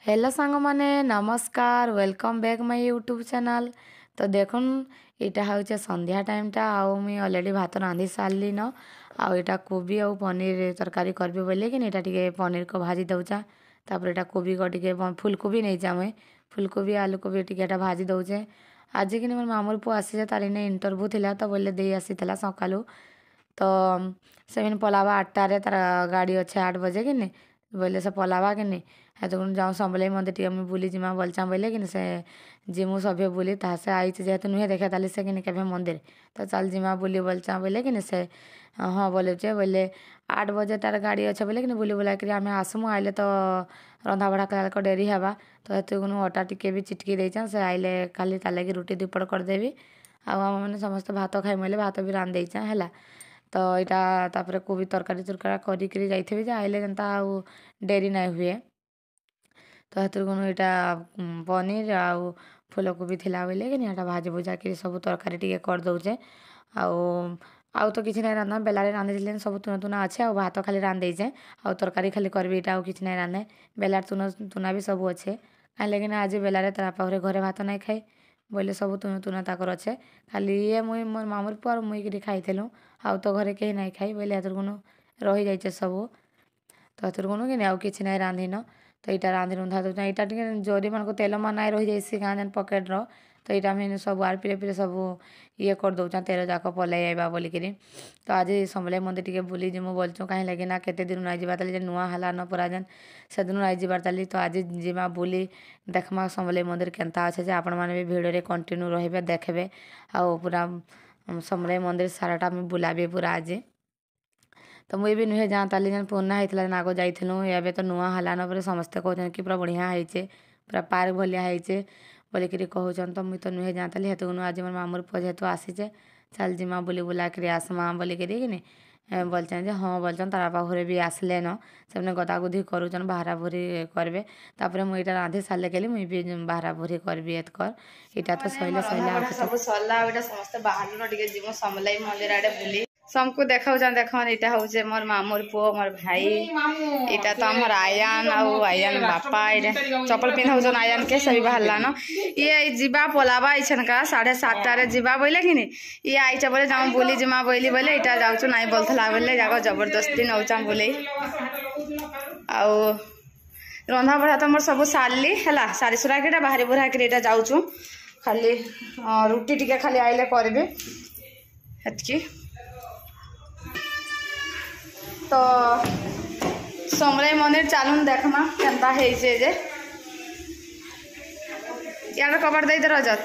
Hello सांग माने नमस्कार welcome back my YouTube channel. तो देखुन यहाँ हूँ संध्या टाइमटा आउ मुई अलरेडी भात रांधि सारे न आटा कोबी आ पनीर तरकारी करबी बोले कि यहाँ टे पनीर को भाजी दौचा तापर यहाँ कोबी को टे फुलकोबी नहीं जा मुई फुलकोबी आलू कोबी टे भाजी दौचे। आज कि मोर मामूर पुआ आसी तार इंटरव्यू थिला तो बोले दे आसी सकालू तो से पलावा 8टारे तार गाड़ी अच्छे 8 बजे कि बोले से पलावा कि हेतु जाऊँ समलेई मंदिर टी बुली जिमा बोलचा बोले कि से जिमु सभे बुली से आई जेहेतु नुहे देखा ताली से कि केवे मंदिर तो चल जिमा बुली बोलचा बोले कि से हाँ बोले बोले 8 बजे तार गाड़ी अच्छे बोले कि बुली बुला आम आसमु आइले तो रंधा बढ़ा कला डेरी हेबा तो हेतु अटा टिके भी चिटकी देचा से आइले खाली तार लगी रुटी दुपड़ करदेवी आम मैंने समस्त भात खाई बोले भात भी रांध देचा है तो यहाँ तापर कोबी तरकारी तुरकारा करी जाइए आइले जनता डेरी नहीं हुए तो हेतु यहाँ पनीर आउ फुलकोबी थिला बोले कि यहाँ भाजी भुजा कर सब तरकारी टे कर दौचे आउ तो किसी नहीं रांधा बेलारे रांधि सब तुना तुना अच्छे आ भात खाली रांध देचे आ तरकारी खाली करबी यहाँ किसी नहीं रांधे बेलार तुना तुना भी सब अच्छे कहीं लेकिन आज बेलारे तार पाखे घरे भात नहीं खाई बोले सब तुना तुना ताकर अच्छे खाली ये मुई मोर मामूर पुआ मुई खाइलु आउ तो घरे कहीं नहीं खाई बोले हेतु रही जाइए सब तो हेतु कि आउ किसी नहीं रांधिन तो यहाँ रांधि रुंधा दूचा यहाँ टे जरी मान तेल मान नहीं रही जाइए गाँ जेन पकेट तो यहाँ मैंने सब आर पीरे सब ये कर दौचा तेल जाक पलई आइबा बोलिक तो आज समलेई मंदिर टे बुली जिमु बोलचु कहीं लगे ना केते दिन नहीं जावा ताली नुआ हला न पूरा जेन से दिन नहीं जाबार ताली तो आज जिमा बुली देखमा समलेई मंदिर केनता अच्छे आपण मैंने भी भिडियो कंटिन्यू रहिबे देखबे आ पूरा समलेई मंदिर साराटा मुझे बुलाबी पूरा आज तो मुझे भी नुहे जाँ ताली जेन पुराना होता आग जाइलु एवं तो नुआ हलान पर समस्ते कहते कि पूरा बढ़िया होइचे पूरा पार्क भलिया होइचे बोलिक कहन तो मुझे तो नुहे जाँ ताली हेतु आज मोर मामूर पुआ जेहेतु आसीचे चल जिमा बुली बुला कर आसमा बोलिक बोलचन हाँ बोलचन तार पाखे भी आसले न से गदागुधी करूचन बाहरा भूरी करबे तापर मुझे रांधि सारे कली मुझे भी बाहरा भूरी करबी एतकर इटा तो सैले सैले सब सरला समस्त बाहर टे जीव समलेई मंदिर आड़े बुली सबको देखा देखन यहाँ हूँ मोर मामूर पुओ मोर भाई यहाँ तो आमर आयान आयान बापा चपल पिंधाऊन आयान के सभी बाहरला न ये जीवा पलावा आईछन का 7:30 जीवा बोले कि ये आईचा बोले जाऊँ बुली जिमा बोली बोले यहाँ जाऊँ नाई बोलता बोले जाक जबरदस्ती नौचा बुले आउ रंधा बढ़ा तो मोर सब सारली है सारी सुरा के बाहरी बुढ़ा कर जाऊँ खाली रुटी टिके खाली आइले करबे हेतकी तो समलेई मंदिर चलुन देखमा केनता जे यार कबाड़ दे रजत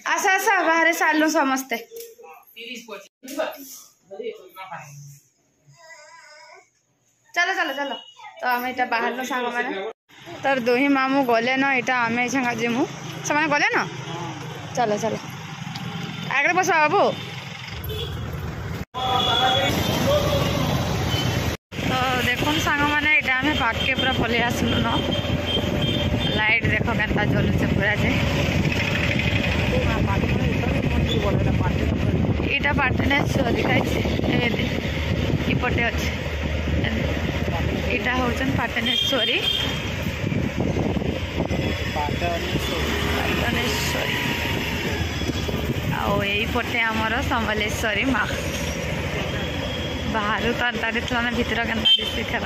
आसा आसा बाहर सारू समस्ते चलो चलो चलो तो आम यहाँ बाहर सांग मैंने तर दुही मामू गले न यहाँ आम छा जीमु से गले न चलो चलो आगे बस बाबू तो देखो सांग मैंने यहाँ आम पाके पूरा पलि आसलु न लाइट देख के जलुचे पूरा जे यहाँ पाटनेश्वरी खाई पटे अच्छे यहाँ हूँ पाटनेश्वरी पटे आमर समलेश्वरी माँ बाहर तो भीतर के दिशी थे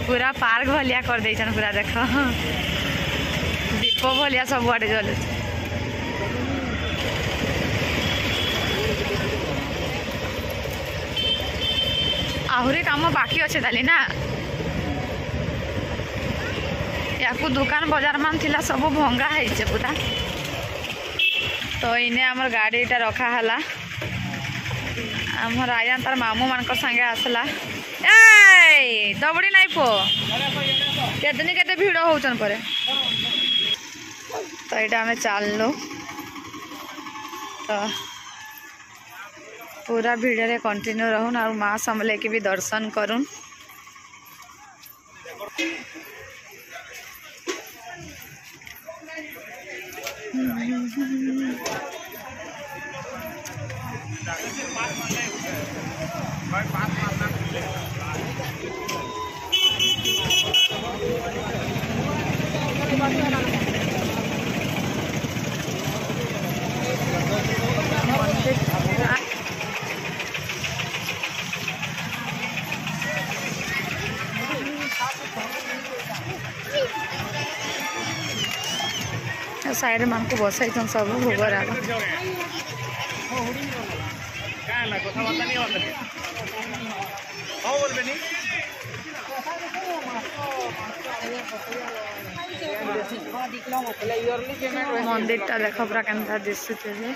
पूरा पार्क भलिया कर देचन पूरा देख दीप भलिया सब आड़े जलु आहरी काम बाकी अच्छे ताली ना या दुकान बाजार मान थिला सब भंगा है पूरा तो इने आमर गाड़ी टा रखा हला आमर आया तार मामू मान संगे आसला ए दबड़ी नाई पो केतनी केते भीड़ होचन परे तो यहाँ आम चलु तो पूरा भिडियो रे कंटिन्यू रहून और माँ समलेई की भी दर्शन करूँ साइड मान को बसाई सब भोगराग मंदिर टा देख पूरा केनता दिशुचे जे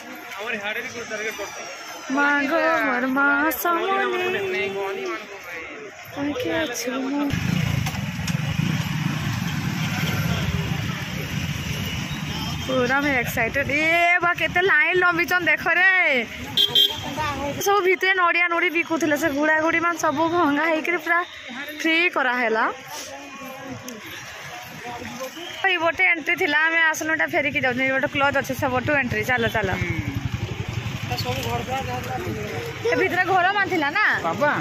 मांगो मोर मां समने के छुमो पूरा मैं एक्साइटेड ए बा केते लाइन लंबी चन देख रे सब भितर नड़िया नड़ी बिकुले से घुड़ा घुड़ी मान सब भंगा होकर पूरा फ्री कराला बोटे एंट्री थी आम आसलू फेरिकी जाऊँ गोटे क्लोज अच्छे सब बटू एंट्री चलो चलो भितर घर मान थिला ना बाबा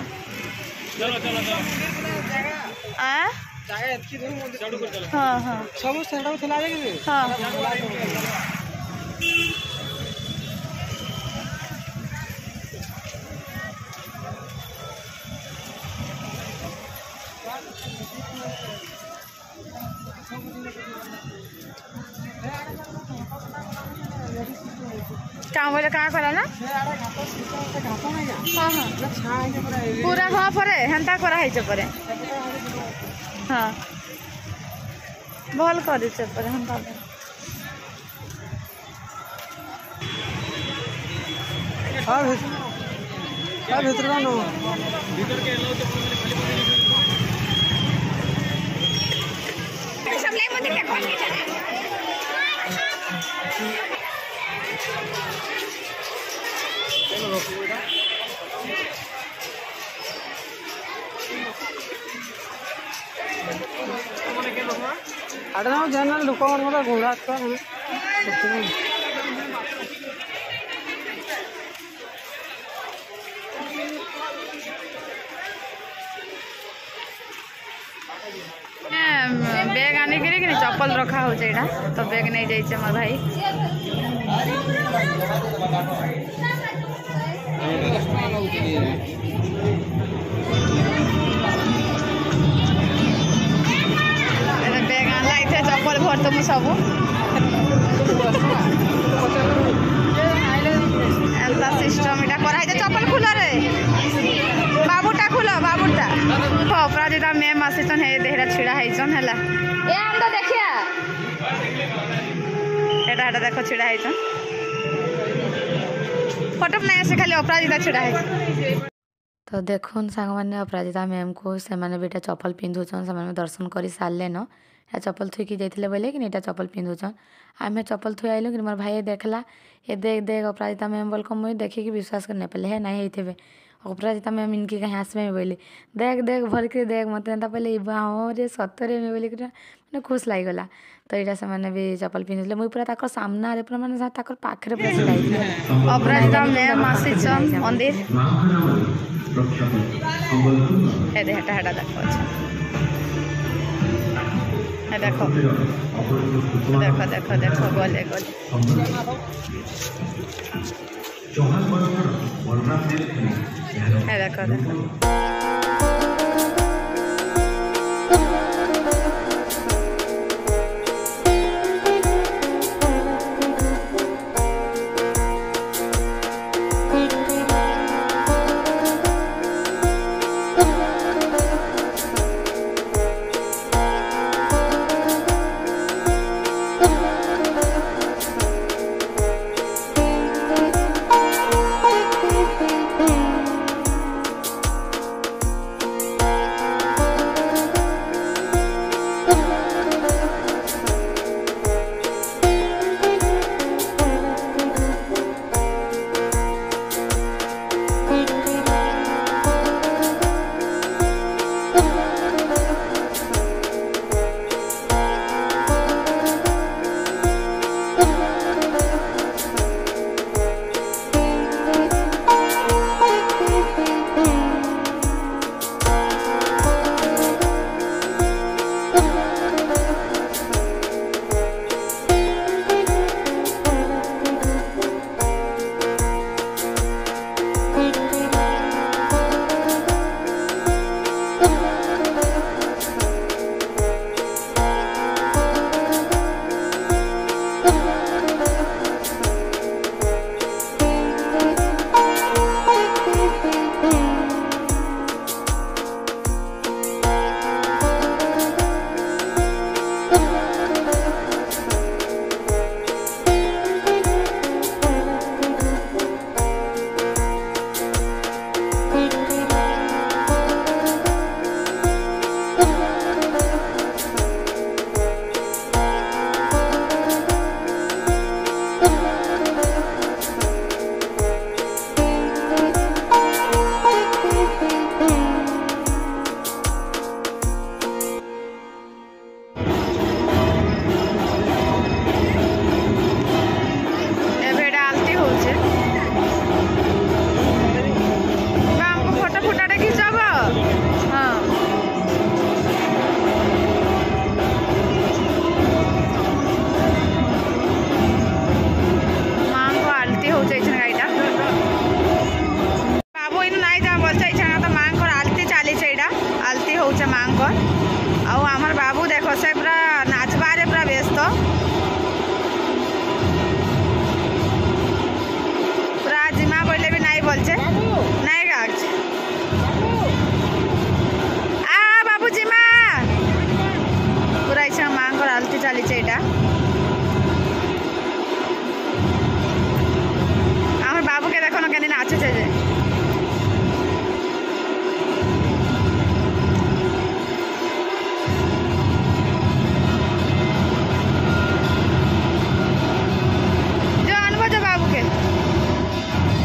हाँ हाँ सब हाँ कहाँ बोले कहाँ करा ना हाँ हाँ पूरा हाँ परे हेन्ता करा है परे हाँ भल कर परे हेन्ता जनरल लोक घोड़ा बैग आने के चप्पल रखा हो तो बैग नहीं जाइए मोर भाई बैग आनला इथे चप्पल भर तो सब एंता सिस्टम इटा करा है चप्पल खुल रे बाबूटा खुल बाबूटा अपराजिता मैम आसीचन हे देहरा छिड़ा हैचन हैला ए हम तो देखिया एटा एटा देखो छिड़ा हैचन फोटो नहीं आसे खाली अपराजिता छिड़ा है तो देखुन सांग मैंने अपराजिता मैम को से माने बेटा चप्पल पिंधुचन से दर्शन कर सारे न या चप्पल थुईकी जाते बोले कि एटा चप्पल पिंधुचन आम चप्पल थुई आइलु कि मोर भाई देखला ये देख देख अपराजिता मैम बोल को मुझे देखिकी विश्वास कर नहीं पाले है नहीं होते अपराजिता मैम इनकी कहीं आसमे बोली देख देख भर के देख मत पहले हाँ रे सतरे में बोली मैंने खुश लगिगला तो यहाँ से भी चप्पल पिंधुले मुझे पूरा ताकर सामने पूरा मैंने पाखे बस अपराजिता मैम आसीचन मंदिर हेटा हेटा देखो देखो देखो देखो गले गले देखो देखो आमर बाबू देखो से पूरा नाचबारे पूरा व्यस्त पूरा जिमा बोले भी नहीं बोलছে नहीं गाछ आ बाबू जिमा पूरा इच्छा माँ को आलती चली एटा आमर बाबू के देखो ना केनी नाचुचे जे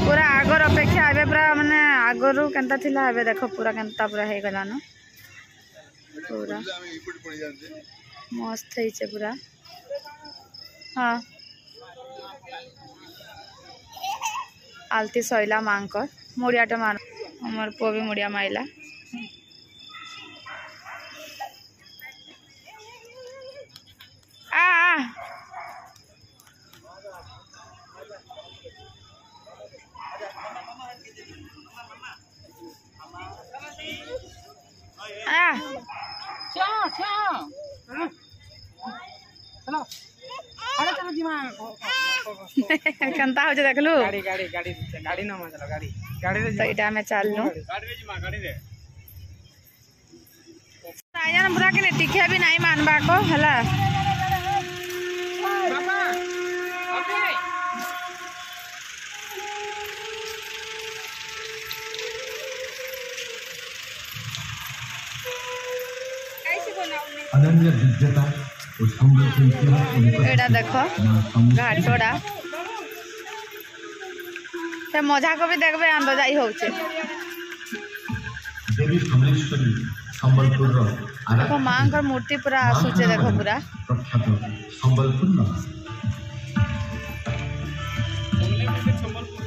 पूरा आगर अपेक्षा एबे पूरा माने आगरु केनता थिला एबे देखो पूरा केनता पूरा हे गला न पूरा मस्त है पूरा हाँ आलती सैला मांकर मुड़ियाटा मार हमर पो भी मुड़िया माइला आ कंता हो देखलु गाड़ी गाड़ी गाड़ी गाड़ी न मजला गाड़ी गाड़ी रे तो इटा में चलनु गाड़ी रे जिमा गाड़ी रे आयन पूरा के टिके भी नहीं मानबा को हला बाबा ओके अनन्य दिव्यता एटा देखो घाटोड़ा से मजा को भी देखबे अंदाजा ही होचे देवी समलेश्वरी संबलपुर रो देखो मां का मूर्ति पूरा आसुचे देखो पूरा प्रख्यात संबलपुर न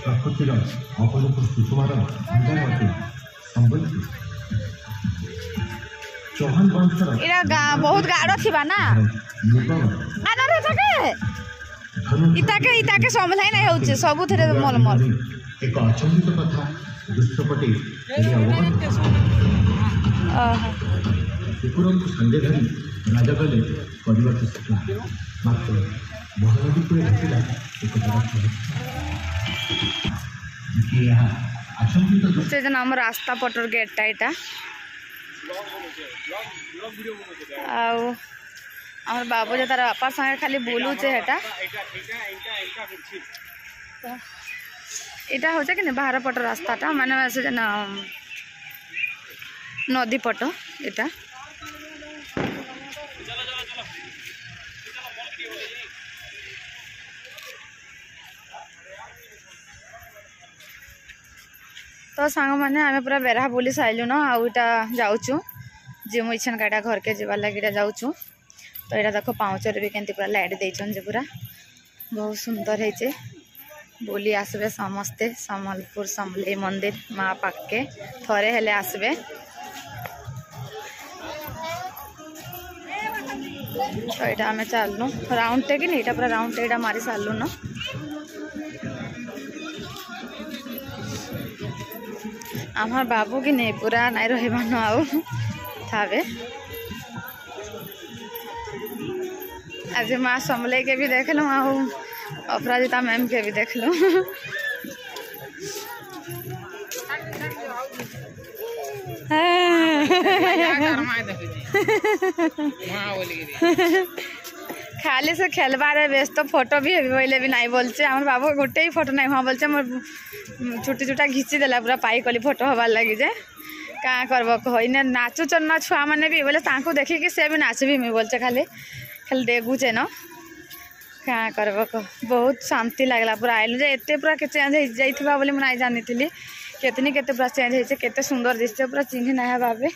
प्रकृतिर अपरूप सुकुमार अंगमती संबलपुर चौहान वंशर इरा बहुत गाढ़ थिबा ना आना रे सके इताके समझाई नहीं होचे सब थरे मलमल एक अचंबित कथा दृष्टपटे कुकुरम को संगे धरी राजा गले परिवार शिक्षा मात्र महानदी को घटिला एक बड़ा कि यहाँ अचंबित से जन हम रास्ता पटर गेट टाइटा आम बाबू जो तार बापा संगे खाली बुलूचे हेटा इटा हो कि बाहर पट रास्ताटा माने से जन नदी पट इटा तो सांग मैंने आम पूरा बेरा बुली साइलु न आटा जाऊँ जिमु इच्छन गाड़ा घर के जीवार लगे जाऊँ तो यहाँ देखो पाँचर भी केंती पूरा लाइट देचन जे पूरा बहुत सुंदर है बुली आसबे समस्ते सम्बलपुर समलेई मंदिर माँ पाके थरे हेले आसबे तो यहाँ आम चलनु राउंड टे कि नहीं पूरा राउंड टे मारी सारू न आमार बाबू की नहीं पूरा नहीं रही आउ थावे आज माँ समले के भी देख लूँ आउ अपराजिता मैम के भी देख लूँ खाली से खेलबारे व्यस्त तो फोटो भी बोले भी नहीं बोलचे आम बाबू गोटे ही फोटो नहीं हाँ बोलचे मोर छुट्टी छुटा घिची देला पूरा पाई कली फोटो हबार लगी जे क्या करब कह नाचुचन न छुआ मैंने भी बोले देखिकी सी भी नाचबी मुई बोलचे खाली खाली देखुचे न क्या करब कह बहुत शांति लगला पूरा आइलु जे एते पूरा चेंज हो जाइथिबा बोली मुझे नहीं जानी केतनी केते पूरा चेंज होइছে केते सुंदर दिसते पूरा चिन्ह ना बाबे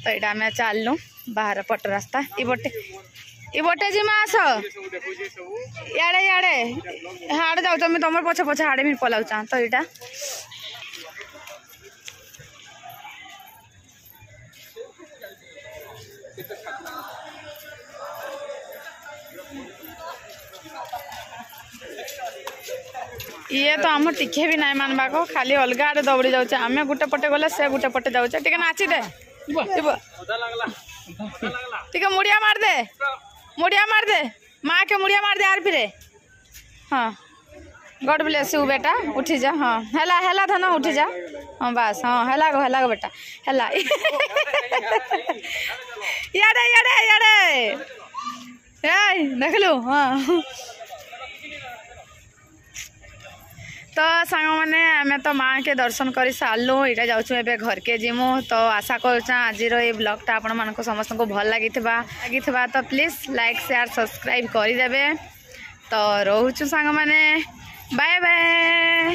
तो यहाँ आम चलनु बाहर पट रास्ता इबटे जी मास इे इे हाड़े जाऊ तुम तुम पछे पछे हाड़े भी पलाऊ तो यहाँ ये तो आम टिके भी नहीं मानवा को खाली अलग आड़े दौड़ी जाऊे आम गोटे पटे गले से गोटे पटे जाऊे टे नाची दे टे मुड़िया मार दे माँ के मुड़िया मार दे आर फिर हाँ गॉड ब्लेस यू बेटा उठी जा हाँ हेला हेला धन उठी जा हाँ बस हाँ हेला गो बेटा हेला यारे यारे यारे देख लु हाँ तो सांग मैंने आम तो माँ के दर्शन कर सारू यहाँ जाऊँ ए घर के जीमु तो आशा करुँ आज ये ब्लॉगटा आपण मानक समस्त को भल लगी तो प्लीज लाइक शेयर सब्सक्राइब करदे तो रोचु सांग मैंने बाय बाय।